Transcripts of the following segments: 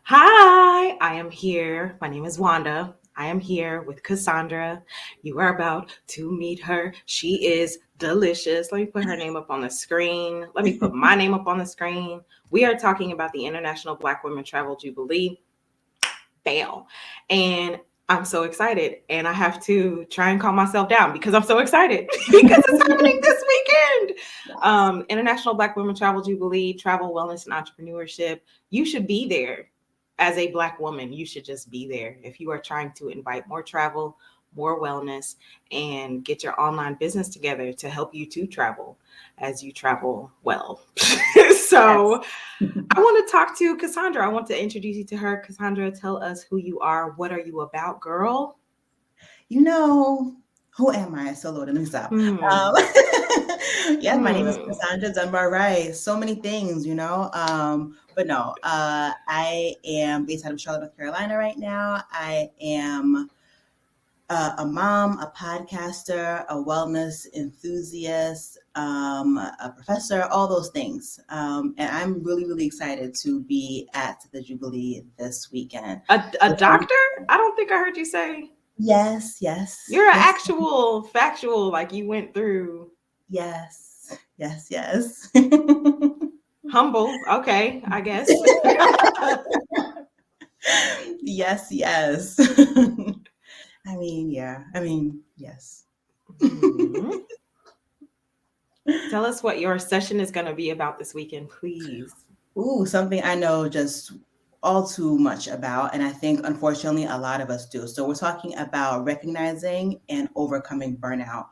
Hi, I am here. My name is Wanda. I am here with Cassandra. You are about to meet her. She is delicious. Let me put her name up on the screen. Let me put my name up on the screen. We are talking about the International Black Women Travel Jubilee. Fail. And I'm so excited. And I have to try and calm myself down because I'm so excited because it's happening this weekend. International Black Women Travel Jubilee, travel, wellness, and entrepreneurship. You should be there as a Black woman. You should just be there. If you are trying to invite more travel, more wellness, and get your online business together to help you to travel as you travel well. So, I want to talk to Cassandra. I want to introduce you to her. Cassandra, tell us who you are. What are you about, girl? Who am I? So Lord, let me stop. Hmm. Yeah, my name is Hmm. Cassandra Dunbar. Right, so many things. But no, I am based out of Charlotte, North Carolina right now. I am a mom, a podcaster, a wellness enthusiast, a professor, all those things. And I'm really, really excited to be at the Jubilee this weekend. A doctor? I don't think I heard you say. Yes, yes, You're an yes, actual factual, like you went through yes, yes, yes. humble. Okay, I guess. Yes, yes. Yeah. Yes. Hmm. Tell us what your session is going to be about this weekend, please. Ooh, something I know just all too much about, and I think unfortunately a lot of us do. So we're talking about recognizing and overcoming burnout.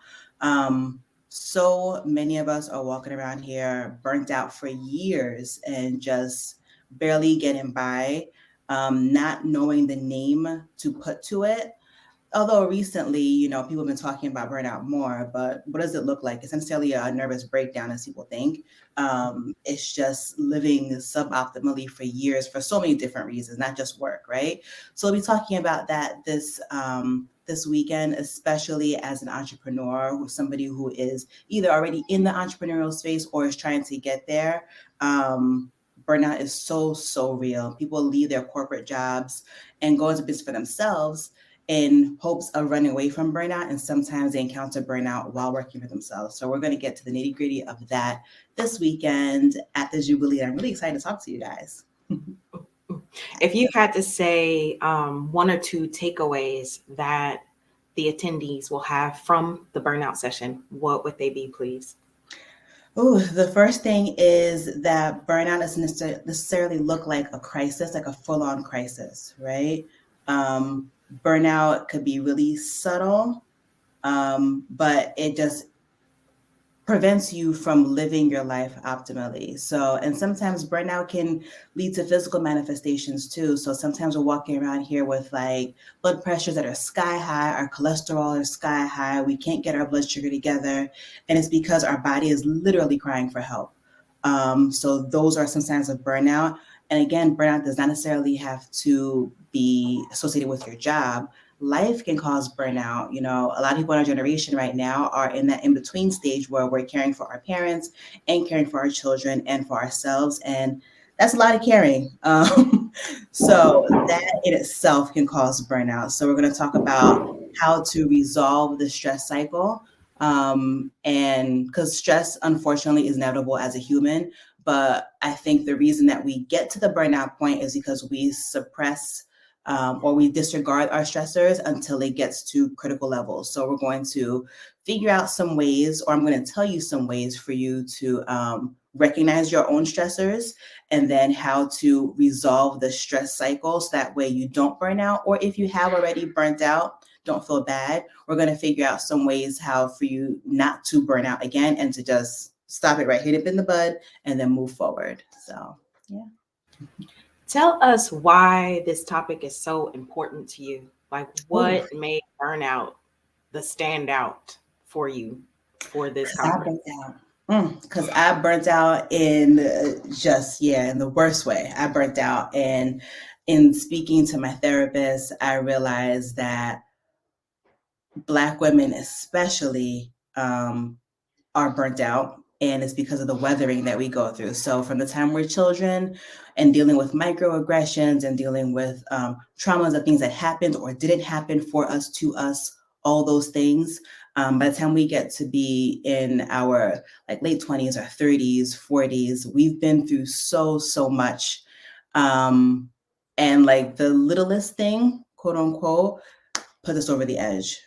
So many of us are walking around here burnt out for years and just barely getting by, not knowing the name to put to it. Although recently, people have been talking about burnout more, but what does it look like? It's necessarily a nervous breakdown, as people think. It's just living suboptimally for years for so many different reasons, not just work, right? So we'll be talking about that this weekend, especially as an entrepreneur, or somebody who is either already in the entrepreneurial space or is trying to get there. Burnout is so real. People leave their corporate jobs and go into business for themselves in hopes of running away from burnout. And sometimes they encounter burnout while working for themselves. So we're going to get to the nitty gritty of that this weekend at the Jubilee. I'm really excited to talk to you guys. If you had to say one or two takeaways that the attendees will have from the burnout session, what would they be, please? Oh, the first thing is that burnout doesn't necessarily look like a crisis, like a full-on crisis, right? Burnout could be really subtle, but it just prevents you from living your life optimally. So, and sometimes burnout can lead to physical manifestations too. So sometimes we're walking around here with like blood pressures that are sky high, our cholesterol is sky high, we can't get our blood sugar together, and it's because our body is literally crying for help. So those are some signs of burnout. And again, burnout does not necessarily have to be associated with your job. Life can cause burnout. A lot of people in our generation right now are in that in between stage where we're caring for our parents and caring for our children and for ourselves. And that's a lot of caring. So that in itself can cause burnout. So we're going to talk about how to resolve the stress cycle. And because stress, unfortunately, is inevitable as a human. But I think the reason that we get to the burnout point is because we suppress or we disregard our stressors until it gets to critical levels. So we're going to figure out some ways, or I'm going to tell you some ways for you to recognize your own stressors and then how to resolve the stress cycle so that way you don't burn out. Or if you have already burnt out, don't feel bad. We're going to figure out some ways how for you not to burn out again and to just stop it right, hit it in the bud, and then move forward. So, yeah. Tell us why this topic is so important to you. Like, Ooh, what made burnout the standout for you for this because I conference? burnt out. Because I burnt out in in the worst way. I burnt out. And in speaking to my therapist, I realized that Black women, especially, are burnt out. And it's because of the weathering that we go through. So from the time we're children and dealing with microaggressions and dealing with traumas of things that happened or didn't happen for us, to us, all those things. By the time we get to be in our like late 20s or 30s, 40s, we've been through so much. And like the littlest thing, quote unquote, put us over the edge.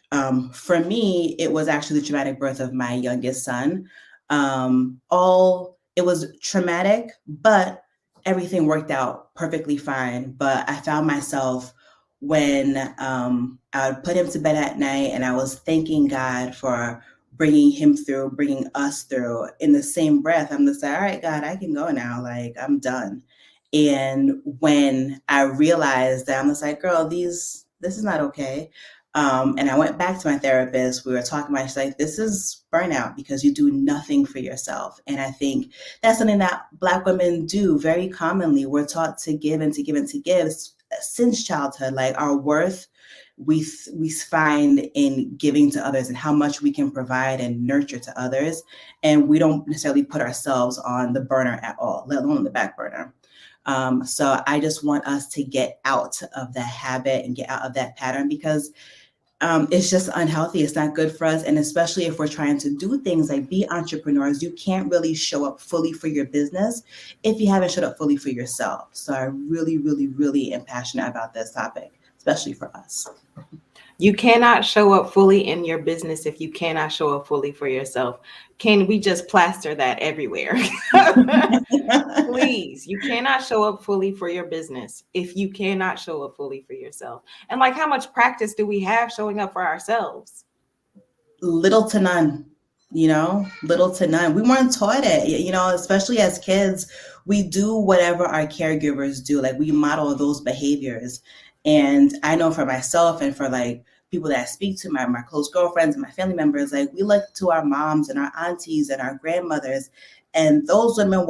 For me, it was actually the traumatic birth of my youngest son. It was traumatic, but everything worked out perfectly fine. But I found myself when I would put him to bed at night and I was thanking God for bringing him through, bringing us through. In the same breath, I'm just like, all right, God, I can go now. Like, I'm done. And when I realized that, I'm just like, girl, this is not okay. And I went back to my therapist. We were talking about, she's like, this is burnout because you do nothing for yourself. And I think that's something that Black women do very commonly. We're taught to give and to give and to give since childhood. Like our worth, we find in giving to others and how much we can provide and nurture to others. And we don't necessarily put ourselves on the burner at all, let alone the back burner. So I just want us to get out of that habit and get out of that pattern because it's just unhealthy. It's not good for us. And especially if we're trying to do things like be entrepreneurs, you can't really show up fully for your business if you haven't showed up fully for yourself. So I really, really, really am passionate about this topic, especially for us. You cannot show up fully in your business if you cannot show up fully for yourself. Can we just plaster that everywhere? Please, you cannot show up fully for your business if you cannot show up fully for yourself. And like, how much practice do we have showing up for ourselves? Little to none. Little to none. We weren't taught it, especially as kids, we do whatever our caregivers do. Like we model those behaviors. And I know for myself and for like people that I speak to, my close girlfriends and my family members, like we look to our moms and our aunties and our grandmothers, and those women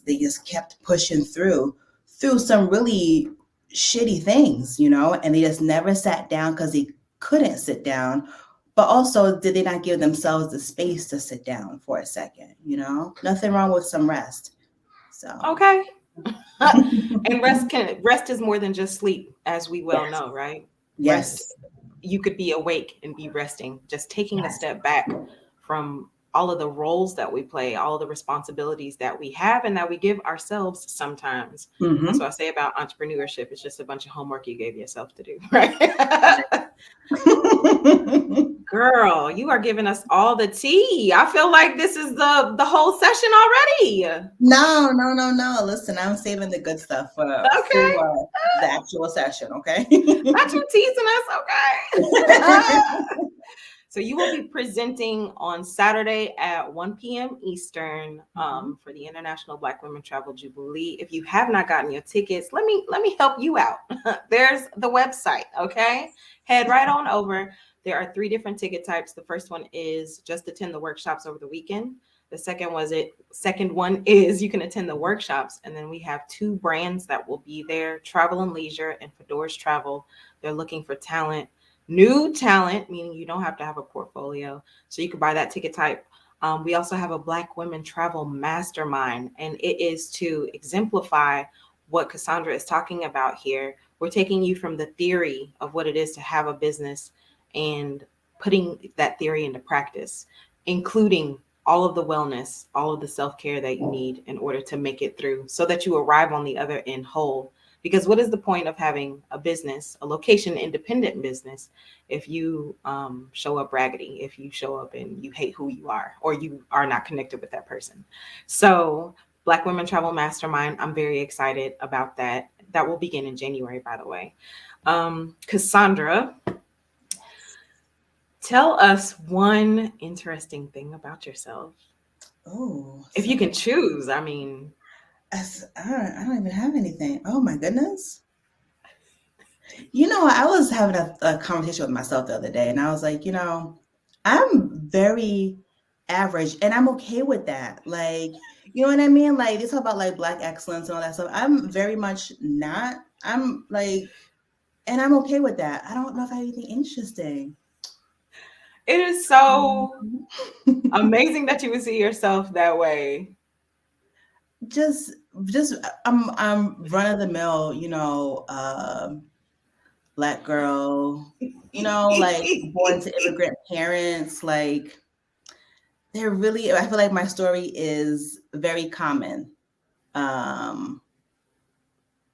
they just kept pushing through some really shitty things, and they just never sat down because they couldn't sit down. But also, did they not give themselves the space to sit down for a second? Nothing wrong with some rest. So okay. And rest is more than just sleep, as we well know, right? Yes. Rest, you could be awake and be resting, just taking a step back from all of the roles that we play, all of the responsibilities that we have and that we give ourselves sometimes. Mm-hmm. That's what I say about entrepreneurship. It's just a bunch of homework you gave yourself to do, right? Girl, you are giving us all the tea. I feel like this is the whole session already. No. Listen, I'm saving the good stuff for the actual session, okay? Not you teasing us, okay? So you will be presenting on Saturday at 1 p.m. Eastern for the International Black Women Travel Jubilee. If you have not gotten your tickets, let me help you out. There's the website, okay? Head right on over. There are 3 different ticket types. The first one is just attend the workshops over the weekend. The second one is you can attend the workshops. And then we have 2 brands that will be there, Travel and Leisure and Fedora's Travel. They're looking for talent. New talent, meaning you don't have to have a portfolio. So you can buy that ticket type. We also have a Black Women Travel Mastermind, and it is to exemplify what Cassandra is talking about here. We're taking you from the theory of what it is to have a business and putting that theory into practice, including all of the wellness, all of the self-care that you need in order to make it through so that you arrive on the other end whole. Because what is the point of having a business, a location independent business, if you show up raggedy, if you show up and you hate who you are, or you are not connected with that person? So Black Women Travel Mastermind, I'm very excited about that. That will begin in January, by the way. Cassandra, tell us one interesting thing about yourself. Oh, if you can choose, I mean. I don't even have anything. Oh my goodness. I was having a conversation with myself the other day, and I was like, I'm very average, and I'm okay with that. Like, you know what I mean? Like, they talk about like Black excellence and all that stuff. I'm very much not. I'm like, and I'm okay with that. I don't know if I have anything interesting. It is so amazing that you would see yourself that way. Just just I'm run of the mill, Black girl, like born to immigrant parents, like I feel like my story is very common. Um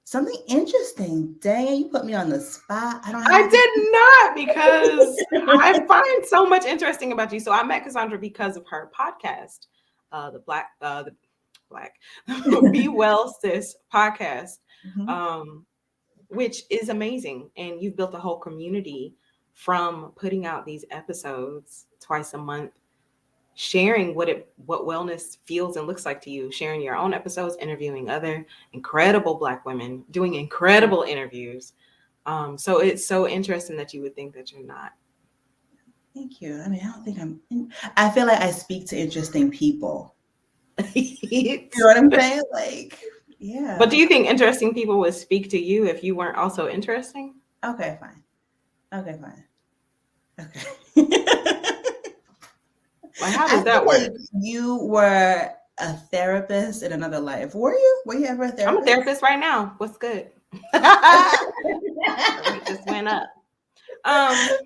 Something interesting. Dang, you put me on the spot. I don't have I anything. did not, because I find so much interesting about you. So I met Cassandra because of her podcast, the Black Be Well Sis podcast, Mhm. um, which is amazing. And you've built a whole community from putting out these episodes twice a month, sharing what wellness feels and looks like to you, sharing your own episodes, interviewing other incredible Black women, doing incredible interviews. So it's so interesting that you would think that you're not. Thank you. I mean, I don't think I feel like I speak to interesting people. You know what I'm saying? Like, yeah. But do you think interesting people would speak to you if you weren't also interesting? Okay, fine. Okay, fine. Okay. Like, how I does that feel like work? you were a therapist in another life. Were you? Were you ever a I'm a therapist? therapist right now. What's good? The rate just went up. I've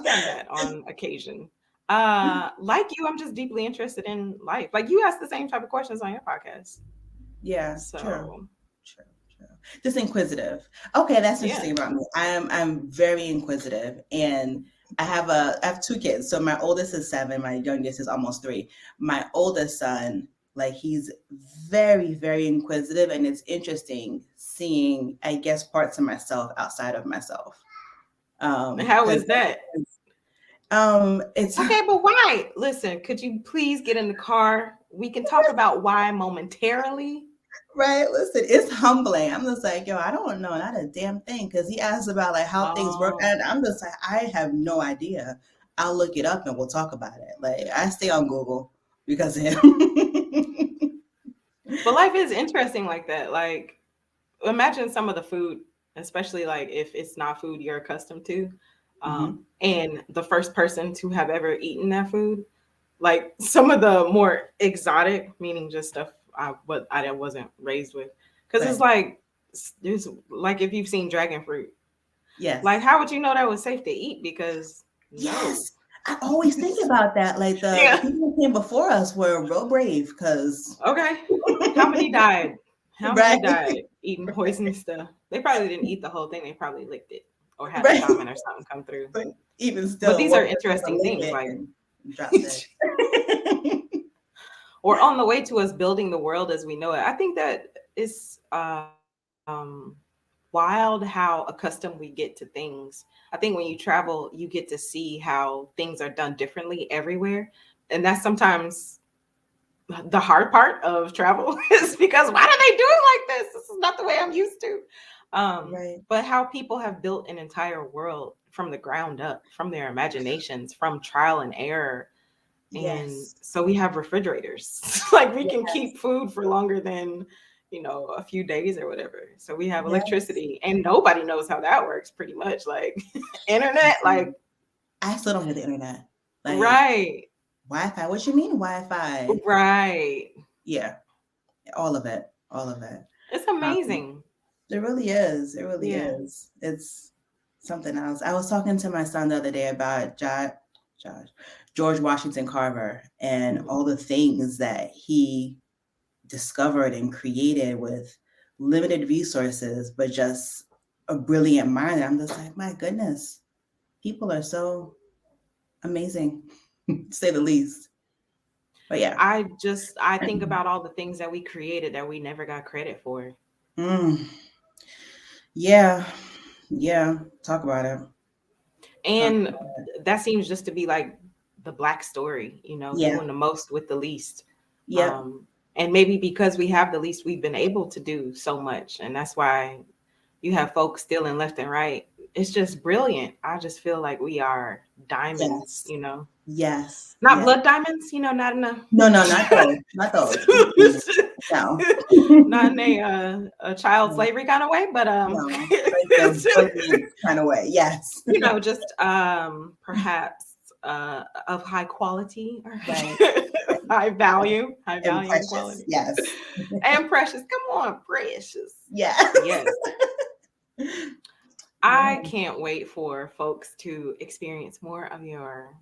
done that on occasion. Like you, I'm just deeply interested in life. Like, you ask the same type of questions on your podcast. Yeah, true. So True, true. Just inquisitive. Okay, that's yeah. interesting about me. I'm very inquisitive, and I have two kids. So my oldest is 7, my youngest is almost 3. My oldest son, like he's very, very inquisitive, and it's interesting seeing, I guess, parts of myself outside of myself. How Because is that? it's Okay, but why? Listen, could you please get in the car? We can talk about why momentarily. right. Listen, it's humbling. I'm just like, yo, I don't know, not a damn thing. Because he asks about like how things work, Um, and I'm just like, I have no idea. I'll look it up and we'll talk about it. Like I stay on Google because of him. but life is interesting like that. Like, imagine some of the food, especially like if it's not food you're accustomed to, Hmm. and the first person to have ever eaten that food. Like some of the more exotic, meaning just stuff I wasn't raised with, because it's Right. like there's like if you've seen dragon fruit, like Yes. how would you know that was safe to eat? Because no. Yes. I always think about that. Like the Yeah. people who came before us were real brave because Okay. How many died? How many right, died eating poisonous stuff? They probably didn't eat the whole thing. They probably licked it or had a right. shaman or something come through. But even But still, these are one person interesting will lick things, it like, and drop dead. or on the way to us building the world as we know it. I think that it's wild how accustomed we get to things. I think when you travel, you get to see how things are done differently everywhere. And that's sometimes the hard part of travel is because why do they do it like this? This is not the way I'm used to. Right. But how people have built an entire world from the ground up, from their imaginations, from trial and error. And Yes. so we have refrigerators. Like we can Yes. keep food for longer than, a few days or whatever. So we have Yes. electricity and nobody knows how that works pretty much. Like internet, like I still don't get the internet. Like right, Wi-Fi. What you mean Wi-Fi? right. Yeah, all of it. All of it. It's Um, amazing. it really is. It really Yeah. is. It's something else. I was talking to my son the other day about George Washington Carver and Mhm. all the things that he discovered and created with limited resources, but just a brilliant mind. And I'm just like, my goodness, people are so amazing, to say the least. But yeah. I think about all the things that we created that we never got credit for. Mm, yeah. Yeah. Talk about it. Talk And about it. that seems just to be like the Black story, Yeah. doing the most with the least. Yep. Um, and maybe because we have the least, we've been able to do so much. And that's why you have folks stealing left and right. It's just brilliant. I just feel like we are diamonds, Yes. Yes. not Yes. blood diamonds, not in a. No, no, not those. Not those. Mm-mm. No. not in a child No, slavery kind of way, but no, like the brilliant kind of way. Yes. just perhaps of high quality or Right. high And value and precious. quality. Yes. And precious. Come on, precious. Yeah. Yes. I Right. can't wait for folks to experience more of your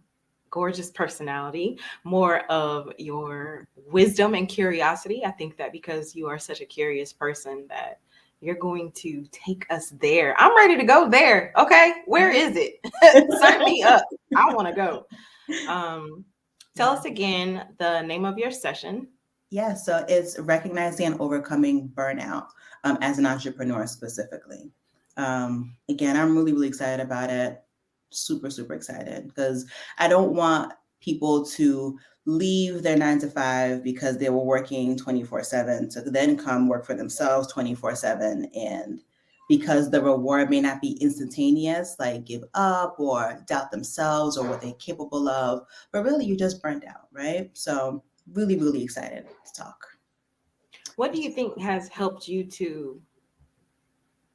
gorgeous personality, more of your wisdom and curiosity. I think that because you are such a curious person that you're going to take us there. I'm ready to go there. Okay. Where is it? Sign me up. I want to go. Um, Tell Yeah. us again the name of your session. Yeah. So it's recognizing and overcoming burnout as an entrepreneur specifically. Again, I'm really, really excited about it. Super, super excited because I don't want people to leave their 9 to 5 because they were working 24/7 to then come work for themselves 24/7. And because the reward may not be instantaneous, like give up or doubt themselves or what they're capable of, but really you're just burnt out, right? So, really, really excited to talk. What do you think has helped you to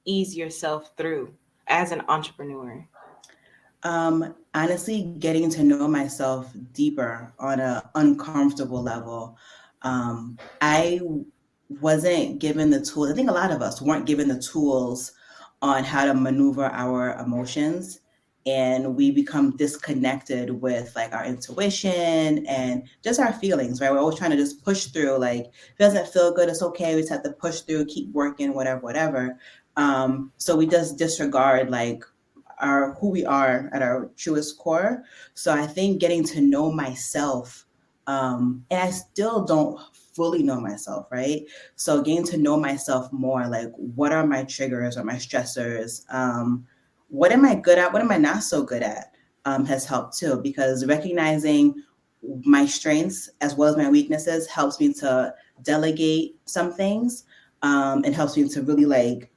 ease yourself through as an entrepreneur? Honestly, getting to know myself deeper on an uncomfortable level. I wasn't given the tools. I think a lot of us weren't given the tools on how to maneuver our emotions. And we become disconnected with like our intuition and just our feelings, right? We're always trying to just push through, like, if it doesn't feel good, it's okay. We just have to push through, keep working, whatever, whatever. So we just disregard like our who we are at our truest core. So I think getting to know myself, and I still don't fully know myself, right? So getting to know myself more, like what are my triggers or my stressors? What am I good at? What am I not so good at? Has helped too, because recognizing my strengths as well as my weaknesses helps me to delegate some things, and helps me to really like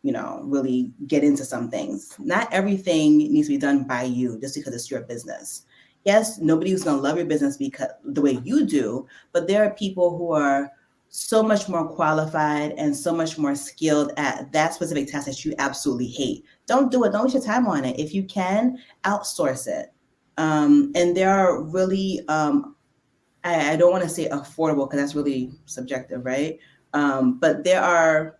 really get into some things. Not everything needs to be done by you just because it's your business. Yes, nobody's going to love your business because the way you do, but there are people who are so much more qualified and so much more skilled at that specific task that you absolutely hate. Don't do it. Don't waste your time on it. If you can, outsource it. And there are really, I don't want to say affordable because that's really subjective, right? But there are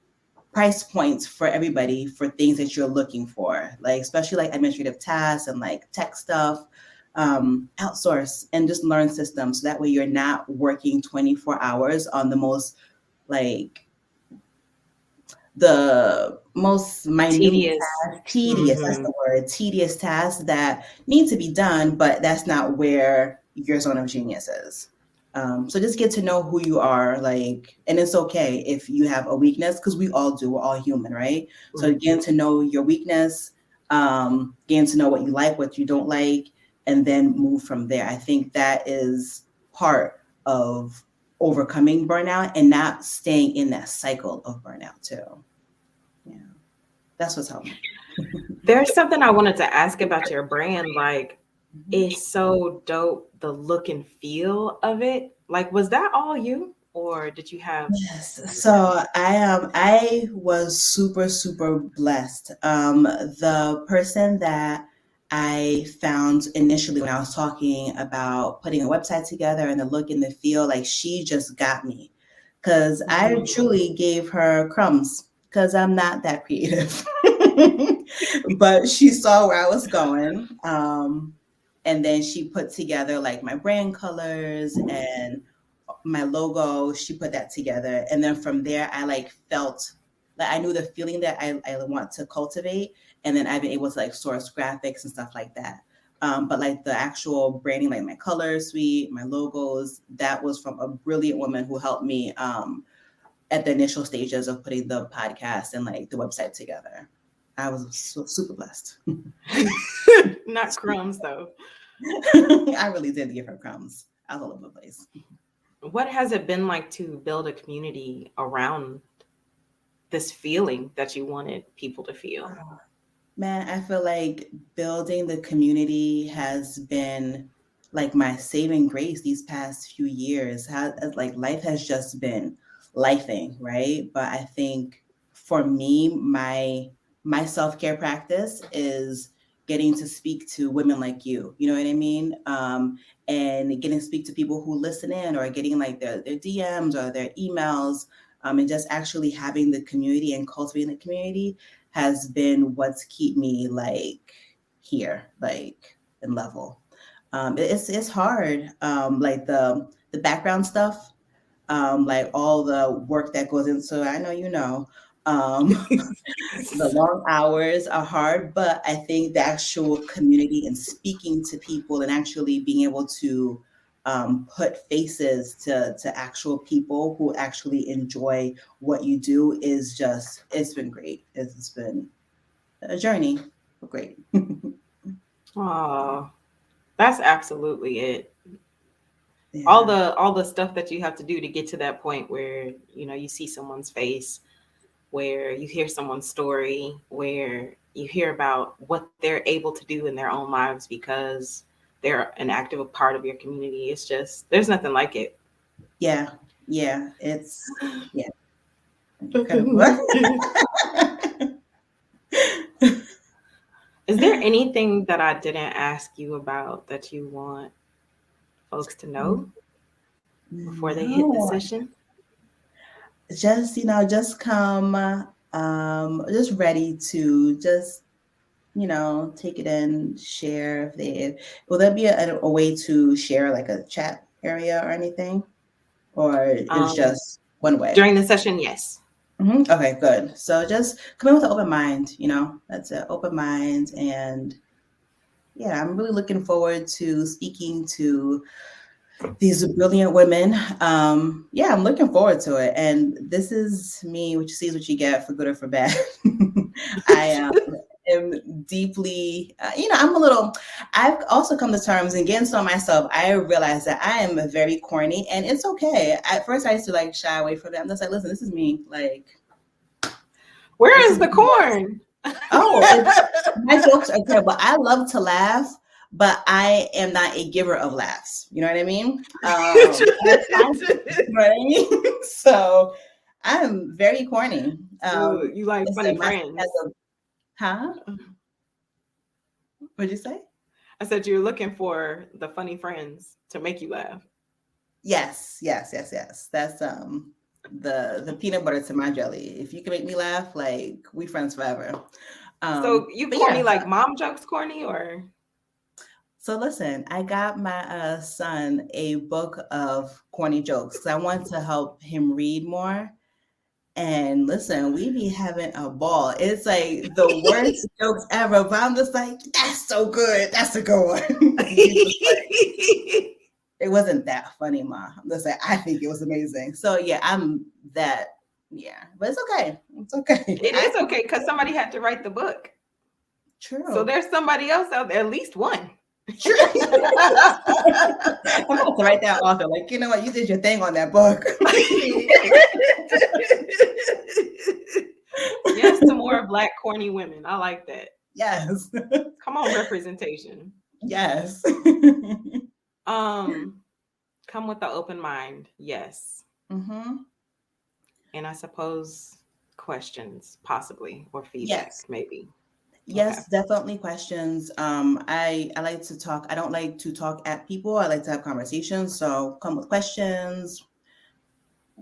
price points for everybody for things that you're looking for, like especially like administrative tasks and like tech stuff. Outsource and just learn systems so that way you're not working 24 hours on like the most minute Tedious. tedious, that's Hmm. the word, tedious tasks that need to be done, but that's not where your zone of genius is. So just get to know who you are, like, and it's okay if you have a weakness because we all do. We're all human, right? So getting to know your weakness, getting to know what you like, what you don't like, and then move from there. I think that is part of overcoming burnout and not staying in that cycle of burnout too. Yeah, that's what's helped me. There's something I wanted to ask about your brand. Like, Mhm. it's so dope, the look and feel of it. Like, was that all you, or did you have Yes. some help? So I was super super blessed. The person that I found initially when I was talking about putting a website together and the look and the feel, like she just got me because I Mm. truly gave her crumbs because I'm not that creative. But she saw where I was going. And then she put together like my brand colors and my logo. She put that together. And then from there, I like felt like I knew the feeling that I want to cultivate. And then I've been able to like source graphics and stuff like that. But like the actual branding, like my color suite, my logos, that was from a brilliant woman who helped me at the initial stages of putting the podcast and like the website together. I was super blessed. Not crumbs, though. I really did give her crumbs. I was all over the place. What has it been like to build a community around this feeling that you wanted people to feel? Man, I feel like building the community has been like my saving grace these past few years. How like life has just been lifing, right? But I think for me, my self-care practice is getting to speak to women like you know what I mean? And getting to speak to people who listen in, or getting like their DMs or their emails, and just actually having the community and cultivating the community has been what's keep me like here, like in level. It's hard, like the background stuff, like all the work that goes into, I know, the long hours are hard, but I think the actual community and speaking to people and actually being able to put faces to actual people who actually enjoy what you do is just, it's been great. It's been a journey, but great. Oh, that's absolutely it. Yeah. All the stuff that you have to do to get to that point where, you know, you see someone's face, where you hear someone's story, where you hear about what they're able to do in their own lives because they're an active part of your community. It's just, there's nothing like it. Yeah. Yeah. It's, yeah, incredible. Is there anything that I didn't ask you about that you want folks to know before they hit the No, session? just, just come, just ready to just, take it in, share. If they, will there be a way to share like a chat area or anything? Or it's Um, just one way? During the session, yes. Okay, good. So just come in with an open mind, that's it, open mind. And yeah, I'm really looking forward to speaking to these brilliant women. Yeah, I'm looking forward to it. And this is me, what you see is what you get, for good or for bad. I am deeply, I've also come to terms and getting to know myself. I realized that I am very corny, and it's okay. At first, I used to like shy away from it. I'm just like, listen, this is me. Like, this Where is is the me. corn? Oh, my jokes are terrible. I love to laugh, but I am not a giver of laughs. You know what I mean? You know what I mean? So I'm very corny. You like funny Listen, my has friends. a, huh? What'd you say? I said you're looking for the funny friends to make you laugh. Yes, yes, yes, yes. That's the peanut butter to my jelly. If you can make me laugh, like, we friends forever. So you But corny yeah. like mom jokes corny, or So listen, I got my son a book of corny jokes because I want to help him read more. And listen, we be having a ball. It's like the worst jokes ever, but I'm just like, that's so good. That's a good one. He's just like, it wasn't that funny, Ma. I'm just like, I think it was amazing. So yeah, I'm that. Yeah, but it's okay. It's okay. it is okay because somebody had to write the book. So True. there's somebody else out there, at least one. True. I'm about to write that author. Like, you know what? You did your thing on that book. Yes, to more Black corny women. I like that. Yes. Come on, representation. Yes. Um, come with the open mind. Yes. Mm-hmm. And I suppose questions, possibly, or feedback, Yes. maybe. Okay. Yes, definitely questions. I like to talk. I don't like to talk at people. I like to have conversations. So come with questions,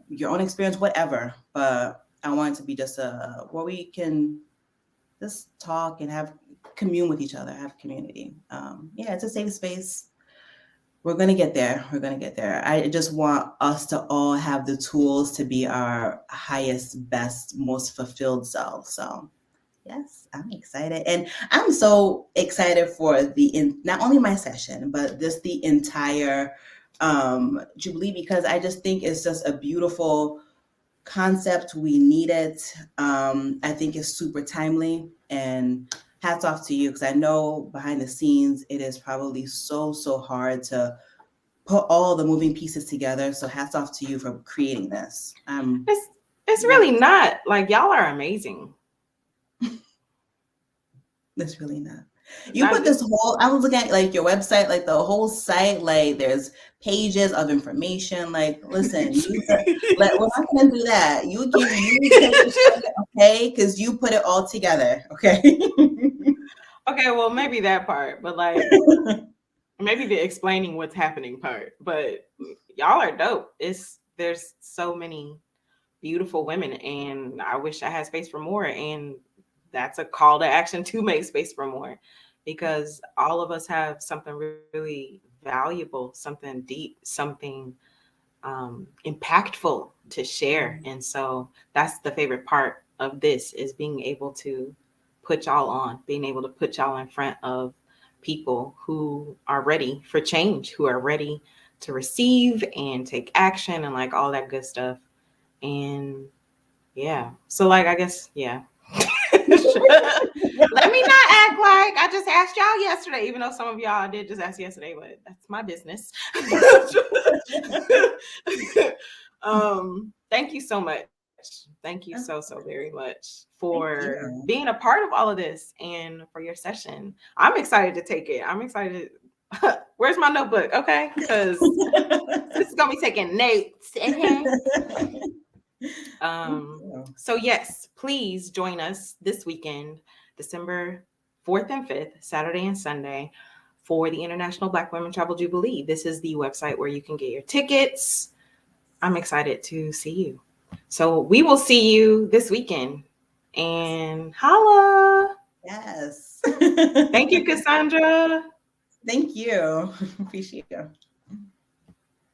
your own experience, whatever. But I want it to be just a where we can just talk and have commune with each other, have community. Yeah, it's a safe space. We're gonna get there. We're gonna get there. I just want us to all have the tools to be our highest, best, most fulfilled selves. So yes, I'm excited. And I'm so excited for not only my session, but this the entire Jubilee, because I just think it's just a beautiful concept. We need it. I think it's super timely, and hats off to you, because I know behind the scenes it is probably so hard to put all the moving pieces together. So hats off to you for creating this. It's really not like y'all are amazing. It's really not. You Not put just this whole, I was looking at like your website, like the whole site, like there's pages of information. Like, listen, we're not gonna do that. You take the credit, okay? Because you put it all together, okay? okay, well, maybe that part, but like maybe the explaining what's happening part. But y'all are dope. There's so many beautiful women, and I wish I had space for more. And that's a call to action to make space for more, because all of us have something really valuable, something deep, something impactful to share. And so that's the favorite part of this, is being able to put y'all on, being able to put y'all in front of people who are ready for change, who are ready to receive and take action and like all that good stuff. And yeah, so like, I guess, yeah. Let me not act like I just asked y'all yesterday, even though some of y'all did just ask yesterday, but that's my business. Thank you so much. Thank you so very much Thank for you. being a part of all of this and for your session. I'm excited to take it. I'm excited. Where's my notebook? Okay, because this is gonna be taking notes. So yes, please join us this weekend, December 4th and 5th, Saturday and Sunday, for the International Black Women Travel Jubilee. This is the website where you can get your tickets. I'm excited to see you. So we will see you this weekend. And holla. Yes. Thank you, Cassandra. Thank you. Appreciate you.